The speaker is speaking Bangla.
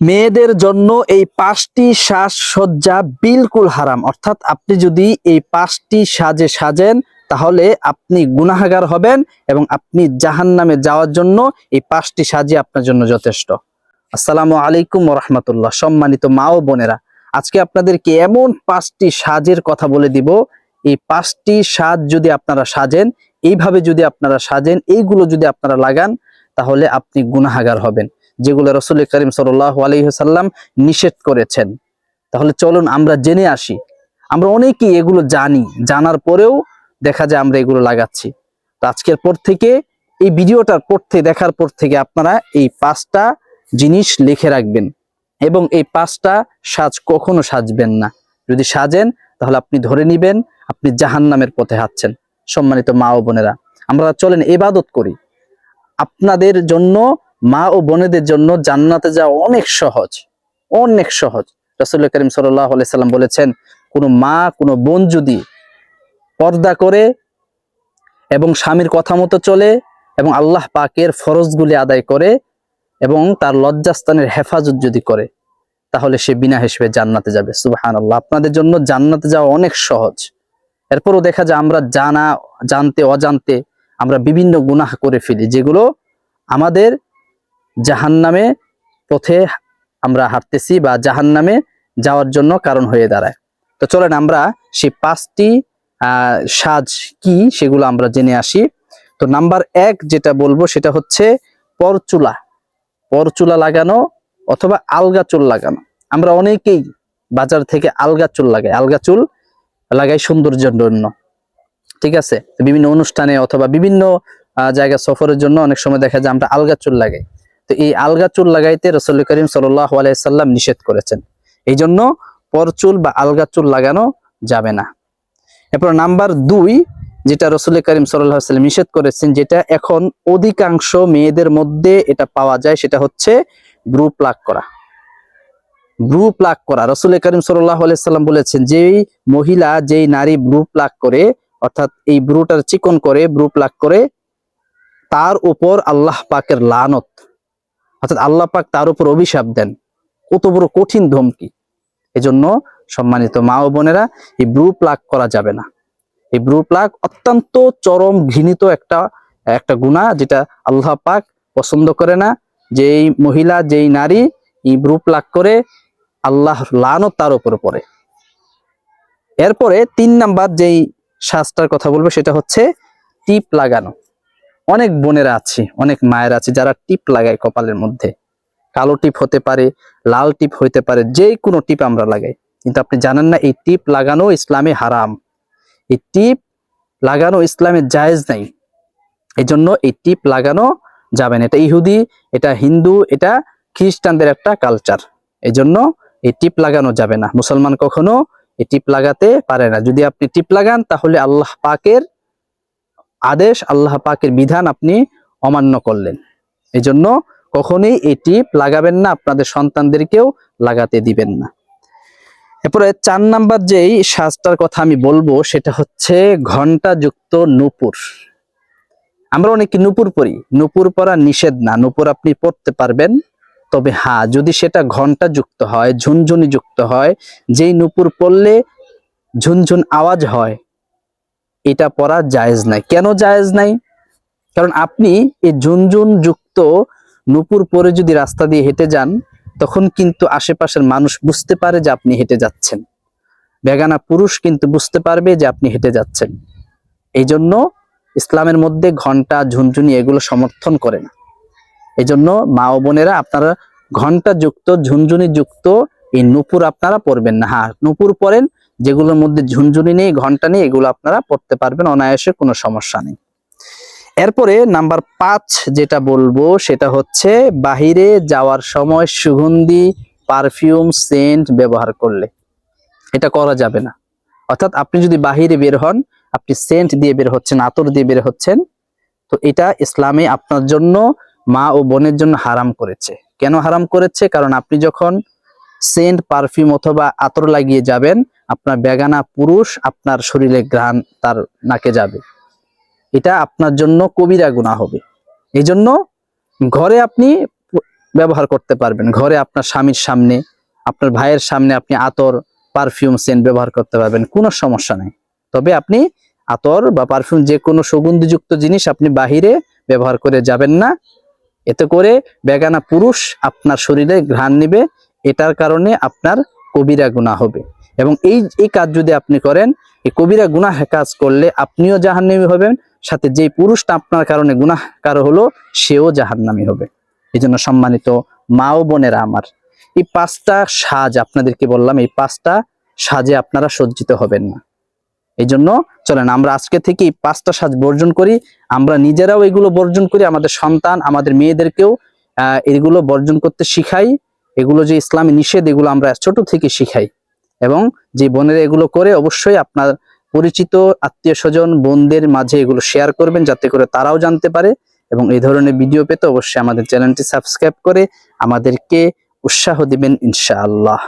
মেয়েদের জন্য এই 5টি সাজসজ্জা বিলকুল হারাম। অর্থাৎ আপনি যদি এই 5টি সাজে সাজেন তাহলে আপনি গুনাহগার হবেন এবং আপনি জাহান্নামে যাওয়ার জন্য এই 5টি সাজই আপনার জন্য যথেষ্ট। আসসালামু আলাইকুম ওয়া রাহমাতুল্লাহ। সম্মানিত মা ও বোনেরা, আজকে আপনাদেরকে এমন 5টি সাজের কথা বলে দিব, এই 5টি সাজ যদি আপনারা সাজেন, এইভাবে যদি আপনারা সাজেন, এইগুলো যদি আপনারা লাগান, তাহলে আপনি গুনাহগার হবেন, যেগুলো রাসূল করিম সাল্লাল্লাহু আলাইহি ওয়াসাল্লাম নিষেধ করেছেন। তাহলে চলুন আমরা জেনে আসি। আমরা অনেকেই এগুলো জানি, জানার পরেও দেখা যায় আমরা এগুলো লাগাচ্ছি। তো আজকের পর থেকে, এই ভিডিওটার দেখার পর থেকে আপনারা এই 5টা জিনিস লিখে রাখবেন এবং এই 5টা সাজ কখনো সাজবেন না। যদি সাজেন তাহলে আপনি ধরে নিবেন আপনি জাহান্নামের পথে হাঁটছেন। সম্মানিত মা ও বোনেরা, আমরা চলেন ইবাদত করি। আপনাদের জন্য, মা ও বোনেদের জন্য জান্নাতে যাওয়া অনেক সহজ, অনেক সহজ। রাসূল করিম সাল্লাল্লাহু আলাইহি সাল্লাম বলেছেন, কোনো মা কোনো বোন যদি পর্দা করে এবং স্বামীর কথা মতো চলে এবং আল্লাহ পাকের ফরজগুলি আদায় করে এবং তার লজ্জাস্থানের হেফাজত যদি করে, তাহলে সে বিনা হিসেবে জান্নাতে যাবে। সুবহানাল্লাহ। আপনাদের জন্য জান্নাতে যাওয়া অনেক সহজ। এরপরও দেখা যায় আমরা জানতে অজান্তে আমরা বিভিন্ন গুনাহ করে ফেলি, যেগুলো আমাদের জাহান্নামে পথে আমরা হাঁটতেছি বা জাহান্নামে যাওয়ার জন্য কারণ হয়ে দাঁড়ায়। তো চলেন আমরা সেই 5টি সাজ কি সেগুলো আমরা জেনে আসি। তো নাম্বার 1 যেটা বলবো সেটা হচ্ছে পরচুলা লাগানো অথবা আলগা চুল লাগানো। আমরা অনেকেই বাজার থেকে আলগা চুল লাগাই সৌন্দর্যের জন্য, ঠিক আছে। বিভিন্ন অনুষ্ঠানে অথবা বিভিন্ন জায়গা সফরের জন্য অনেক সময় দেখা যায় আমরা আলগা চুল লাগাই। তো এই আলগা চুল লাগাইতে রাসূল করিম সাল্লাল্লাহু আলাইহি সাল্লাম নিষেধ করেছেন। এই জন্য পরচুল বা আলগা চুল লাগানো যাবে না। এরপর নাম্বার 2 যেটা রাসূল করিম সাল্লাল্লাহু আলাইহি সাল্লাম নিষেধ করেছেন, যেটা এখন অধিকাংশ মেয়েদের মধ্যে এটা পাওয়া যায়, সেটা হচ্ছে ব্রু প্লাক করা। ব্রু প্লাক করা, রাসূল করিম সাল্লাল্লাহু আলাইহি সাল্লাম বলেছেন, যেই নারী ব্রু প্লাক করে, অর্থাৎ এই ব্রুটার চিকন করে ব্রু প্লাক করে, তার উপর আল্লাহ পাকের লানত, অর্থাৎ আল্লাহ পাক তার উপর অভিশাপ দেন। কত বড় কঠিন ধমকি! এজন্য সম্মানিত মা ও বোনেরা, এই ব্রু প্লাক করা যাবে না। এই ব্রু প্লাক অত্যন্ত চরম ঘৃণিত একটা গুনাহ, যেটা আল্লাহ পাক পছন্দ করে না। যেই নারী এই ব্রু প্লাক করে, আল্লাহর লানত তার উপর পড়ে। এরপরে 3 নাম্বার যেই সাজটার কথা বলবো সেটা হচ্ছে টিপ লাগানো। অনেক বোনেরা আছে, অনেক মায়েরা আছে যারা টিপ লাগায় কপালের মধ্যে। কালো টিপ হতে পারে, লাল টিপ হইতে পারে, যে কোনো টিপ আমরা লাগাই। কিন্তু আপনি জানেন না এই টিপ লাগানো ইসলামে হারাম। এই টিপ লাগানো ইসলামে জায়েজ নাই। এই জন্য এই টিপ লাগানো যাবে না। এটা ইহুদি, এটা হিন্দু, এটা খ্রিস্টানদের একটা কালচার। এই জন্য এই টিপ লাগানো যাবে না। মুসলমান কখনো এই টিপ লাগাতে পারে না। যদি আপনি টিপ লাগান তাহলে আল্লাহ পাকের আদেশ, আল্লাহ পাকের বিধান আপনি অমান্য করলেন। এই জন্য কখনোই এই টিপ লাগাবেন না, আপনাদের সন্তানদেরকেও লাগাতে দিবেন না। এরপরে 4 নাম্বার যেই সাজটার কথা আমি বলবো সেটা হচ্ছে ঘণ্টা যুক্ত নূপুর। আমরা অনেকে নূপুর পরি, নূপুর পরা নিষেধ না, নূপুর আপনি পরতে পারবেন। তবে হ্যাঁ, যদি সেটা ঘণ্টা যুক্ত হয়, ঝুনঝুনি যুক্ত হয়, যেই নূপুর পরলে ঝুনঝুন আওয়াজ হয়, এটা পরা জায়েজ নাই। কেন জায়েজ নাই? কারণ আপনি এই ঝুনঝুন যুক্ত নূপুর পরে যদি রাস্তা দিয়ে হেঁটে যান, তখন কিন্তু আশেপাশের মানুষ বুঝতে পারে যে আপনি হেঁটে যাচ্ছেন। বেগানা পুরুষ কিন্তু বুঝতে পারবে যে আপনি হেঁটে যাচ্ছেন। এই জন্য ইসলামের মধ্যে ঘণ্টা, ঝুনঝুনি এগুলো সমর্থন করে না। এই জন্য মা ও বোনেরা, আপনারা ঘণ্টা যুক্ত, ঝুনঝুনি যুক্ত এই নূপুর আপনারা পরবেন না। হ্যাঁ, নূপুর পরেন, যেগুলোর মধ্যে ঝুনঝুনি নেই, ঘণ্টা নেই, এগুলো আপনারা পরতে পারবেন অনায়াসে, কোনো সমস্যা নেই। এরপরে নাম্বার 5 যেটা বলবো সেটা হচ্ছে বাহিরে যাওয়ার সময় সুগন্ধি, পারফিউম, সেন্ট ব্যবহার করলে এটা করা যাবে না। অর্থাৎ আপনি যদি বাহিরে বের হন, আপনি সেন্ট দিয়ে বের হচ্ছেন, আতর দিয়ে বের হচ্ছেন, তো এটা ইসলামে আপনার জন্য, মা ও বোনের জন্য হারাম করেছে। কেন হারাম করেছে? কারণ আপনি যখন সেন্ট, পারফিউম অথবা আতর লাগিয়ে যাবেন, আপনার বেগানা পুরুষ আপনার শরীরে ঘ্রাণ তার নাকে যাবে, এটা আপনার জন্য কবিরা গুনাহ হবে। এই জন্য ঘরে আপনি ব্যবহার করতে পারবেন। ঘরে আপনার স্বামীর সামনে, আপনার ভাইয়ের সামনে আপনি আতর, পারফিউম, সেন্ট ব্যবহার করতে পারবেন, কোনো সমস্যা নেই। তবে আপনি আতর বা পারফিউম যে কোনো সুগন্ধিযুক্ত জিনিস আপনি বাহিরে ব্যবহার করে যাবেন না। এতে করে বেগানা পুরুষ আপনার শরীরে ঘ্রাণ নিবে, এটার কারণে আপনার কবিরা গুনাহ হবে। এবং এই কাজ যদি আপনি করেন, এই কবিরা গুনাহ কাজ করলে আপনিও জাহান্নামী হবেন, সাথে যেই পুরুষটা আপনার কারণে গুনাহগার হলো সেও জাহান্নামী হবে। এই জন্য সম্মানিত মা ও বোনেরা আমার, এই 5টা সাজ আপনাদেরকে বললাম, এই 5টা সাজে আপনারা সজ্জিত হবেন না। এই জন্য চলেন আমরা আজকে থেকে এই 5টা সাজ বর্জন করি, আমরা নিজেরাও এগুলো বর্জন করি, আমাদের সন্তান, আমাদের মেয়েদেরকেও এগুলো বর্জন করতে শিখাই। এগুলো যে ইসলামী নিষেধ, এগুলো আমরা ছোট থেকে শিখাই। এবং যে বোনেরা এগুলো করে, অবশ্যই আপনার পরিচিত আত্মীয় স্বজন বোনদের মাঝে এগুলো শেয়ার করবেন, যাতে করে তারাও জানতে পারে। এবং এই ধরনের ভিডিও পেতে অবশ্যই আমাদের চ্যানেলটি সাবস্ক্রাইব করে আমাদেরকে উৎসাহ দিবেন ইনশাআল্লাহ।